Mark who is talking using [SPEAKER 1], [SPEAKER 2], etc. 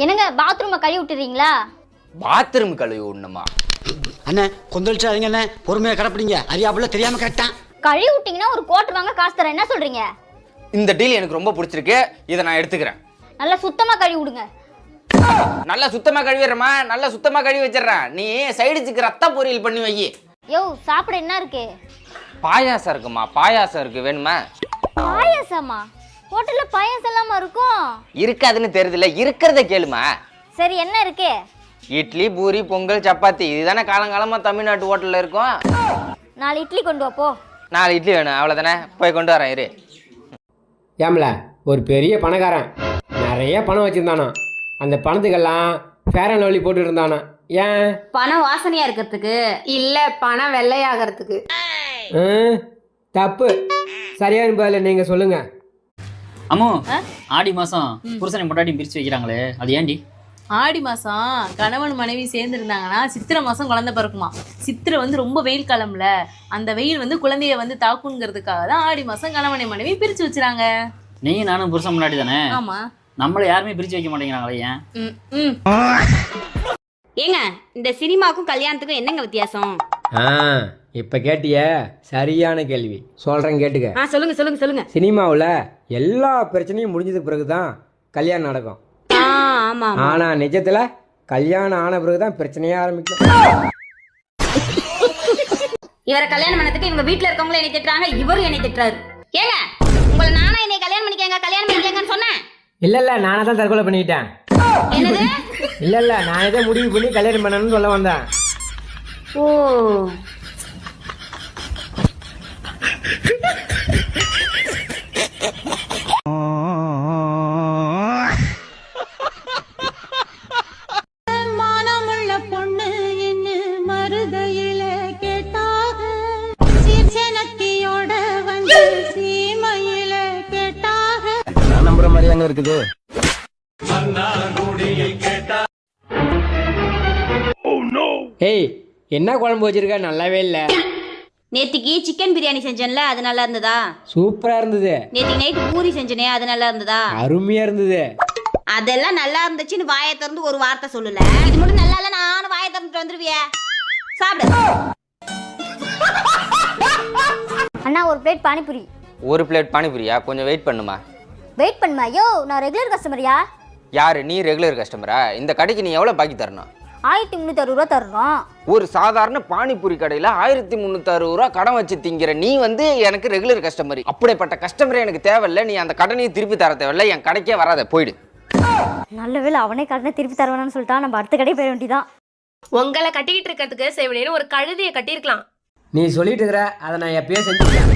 [SPEAKER 1] என்னங்க பாத்ரூமை கழுவி விட்டுறீங்களா?
[SPEAKER 2] பாத்ரூம் கழுவி விடணுமா?
[SPEAKER 3] அண்ணே கொந்தளிச்சாதீங்க அண்ணே, பொறுமையா கடப்பிடிங்க. அறியாப்புல தெரியாம கரெக்டான்.
[SPEAKER 1] கழுவி விட்டீங்கன்னா ஒரு கோட் வாங்க காசு தரேன். என்ன சொல்றீங்க?
[SPEAKER 2] இந்த டீல் எனக்கு ரொம்ப பிடிச்சிருக்கு, இதை நான் எடுத்துக்கிறேன்.
[SPEAKER 1] நல்லா சுத்தமா கழுவி விடுங்க.
[SPEAKER 2] நல்லா சுத்தமா கழுவிடுறமா, நல்லா சுத்தமா கழுவி வச்சிடறேன். நீ சைடுச்சுக்கு ரத்த பொரியல் பண்ணி வை.
[SPEAKER 1] யோ சாப்பிட என்ன இருக்கு?
[SPEAKER 2] பாயாசம் இருக்குமா, பாயாசம் இருக்கு, வேணுமா?
[SPEAKER 1] பாயாசமா? ஹோட்டல்ல பாயாசம் இல்லாம இருக்கும்?
[SPEAKER 2] இருக்காதுன்னு தெரியுதுல, இருக்கிறத கேளுமா.
[SPEAKER 1] சரி என்ன இருக்கு?
[SPEAKER 2] இட்லி, பூரி, பொங்கல், சப்பாத்தி, இதுதானே காலங்காலமா தமிழ்நாட்டு ஹோட்டல்ல இருக்கும்.
[SPEAKER 1] 4 இட்லி கொண்டு வா போ.
[SPEAKER 2] 4 இட்லி வேணும், அவ்வளோதானே. போய் கொண்டு வரேன் இரு.
[SPEAKER 4] ஏம்ல ஒரு பெரிய பணக்காரன் நிறைய பணம் வச்சுருந்தானா, அந்த பணத்துக்கெல்லாம் ஃபேர் அண்ட் லவ்லி போட்டு இருந்தானா. ஏன்?
[SPEAKER 5] பணம் வாசனையா இருக்கிறதுக்கு இல்ல பணம் வெள்ளையாகிறதுக்கு.
[SPEAKER 4] தப்பு. சரியான பதில் நீங்க சொல்லுங்க.
[SPEAKER 6] அம்மோ, ஆடி மாசம் புருஷனை பொண்டாட்டி பிரிச்சு வைக்கிறாங்களே, அது ஏண்டி?
[SPEAKER 7] ஆடி மாசம் கணவன் மனைவி சேர்ந்து இருந்தாங்கன்னா சித்திரை மாசம் குழந்தை பிறக்குமா. சித்திரை வந்து ரொம்ப வெயில் காலம்ல, அந்த வெயில் வந்து குழந்தைய வந்து தாக்குங்கிறதுக்காக தான் ஆடி மாசம் கணவனை மனைவி பிரிச்சு வச்சுறாங்க.
[SPEAKER 6] நீயும் நானும் புருஷன் முன்னாடி தானே?
[SPEAKER 7] ஆமா.
[SPEAKER 6] நம்மள யாருமே பிரிச்சு வைக்க மாட்டேங்கிறாங்களே, ஏன்?
[SPEAKER 5] ஏங்க இந்த சினிமாக்கும் கல்யாணத்துக்கும் என்னங்க வித்தியாசம்?
[SPEAKER 4] இப்போ கேட்டிய சரியான கேள்வி. சொல்கிறேன் கேட்டுக்க.
[SPEAKER 5] சொல்லுங்க சொல்லுங்க சொல்லுங்க.
[SPEAKER 4] சினிமாவில் எல்லா பிரச்சனையும் முடிஞ்சதுக்கு பிறகு தான் கல்யாணம் நடக்கும்.
[SPEAKER 5] ஆமா.
[SPEAKER 4] ஆனால் நிஜத்தில் கல்யாணம் ஆன பிறகு தான் பிரச்சனையே ஆரம்பிக்கும்.
[SPEAKER 5] இவரை கல்யாணம் பண்ணதுக்கு இவங்க வீட்டுல இருக்கவங்களும் என்னை திட்டுறாங்க, இவரும் என்னை திட்டுறாரு. ஏங்க உங்களை நானா என்னை கல்யாணம் பண்ணிக்கங்கன்னு சொன்னேன்?
[SPEAKER 4] இல்லை நானே தான் தற்கொலை பண்ணிக்கிட்டேன்.
[SPEAKER 5] என்னது?
[SPEAKER 4] இல்லை நானே தான் முடிவு பண்ணி கல்யாணம் பண்ணணும்னு சொல்ல வந்தேன்.
[SPEAKER 5] ஓ
[SPEAKER 8] மானமுள்ள பொண்ணு என்ன மருதையில கேட்டாக, சீர்சனத்தியோட வந்து சீமையில கேட்டாக.
[SPEAKER 3] நம்புற மாதிரி அங்க இருக்குது.
[SPEAKER 4] ஏய் என்ன குழம்பு வச்சிருக்க? நல்லாவே இல்லை.
[SPEAKER 5] நேத்திக்கு சிக்கன் பிரியாணி செஞ்சேன்ல, அது நல்லா இருந்ததா?
[SPEAKER 4] சூப்பராக இருந்தது.
[SPEAKER 5] நேத்திக்கு நைட்டு பூரி செஞ்சனே, அது நல்லா இருந்ததா?
[SPEAKER 4] அருமையாக இருந்தது.
[SPEAKER 5] அதெல்லாம் நல்லா இருந்துச்சுன்னு வாயை திறந்து ஒரு வார்த்தை சொல்லல. இது மட்டும் நல்லா இல்ல, நானும் வாயை திறந்துட்டு வந்துருவிய. சாப்பிடு.
[SPEAKER 1] அண்ணா ஒரு பிளேட் பானிபூரி.
[SPEAKER 2] ஒரு பிளேட் பானிபூரியா? கொஞ்சம் வெயிட் பண்ணுமா.
[SPEAKER 1] வெயிட் பண்ணுமா? யோ நான் ரெகுலர் கஸ்டமரியா?
[SPEAKER 2] யாரு நீ? ரெகுலர் கஸ்டமரா? இந்த கடைக்கு நீ எவ்வளோ பாக்கி தரணும்?
[SPEAKER 1] 1360 ரூபா தரணும்.
[SPEAKER 2] ஒரு சாதாரண பானிபூரி கடையில் 1360 ரூபா கடன் வச்சு திங்கிற நீ வந்து எனக்கு ரெகுலர் கஸ்டமர். அப்படிப்பட்ட கஸ்டமரே எனக்கு தேவையில்லை. நீ அந்த கடனையும் திருப்பி தர தேவையில்லை, என் கடைக்கே வராத, போயிடு.
[SPEAKER 1] நல்ல வேளை அவனே கடனை திருப்பி தருவானு சொல்லிட்டா, நம்ம அடுத்த கடை போயிட வேண்டியதான்.
[SPEAKER 7] உங்களை கட்டிக்கிட்டு இருக்கிறதுக்கு சேவனைன்னு ஒரு கழுதையை கட்டியிருக்கலாம்.
[SPEAKER 4] நீ சொல்லிட்டு இருக்கிற அதை நான் எப்பயோ செஞ்சுட்டேன்.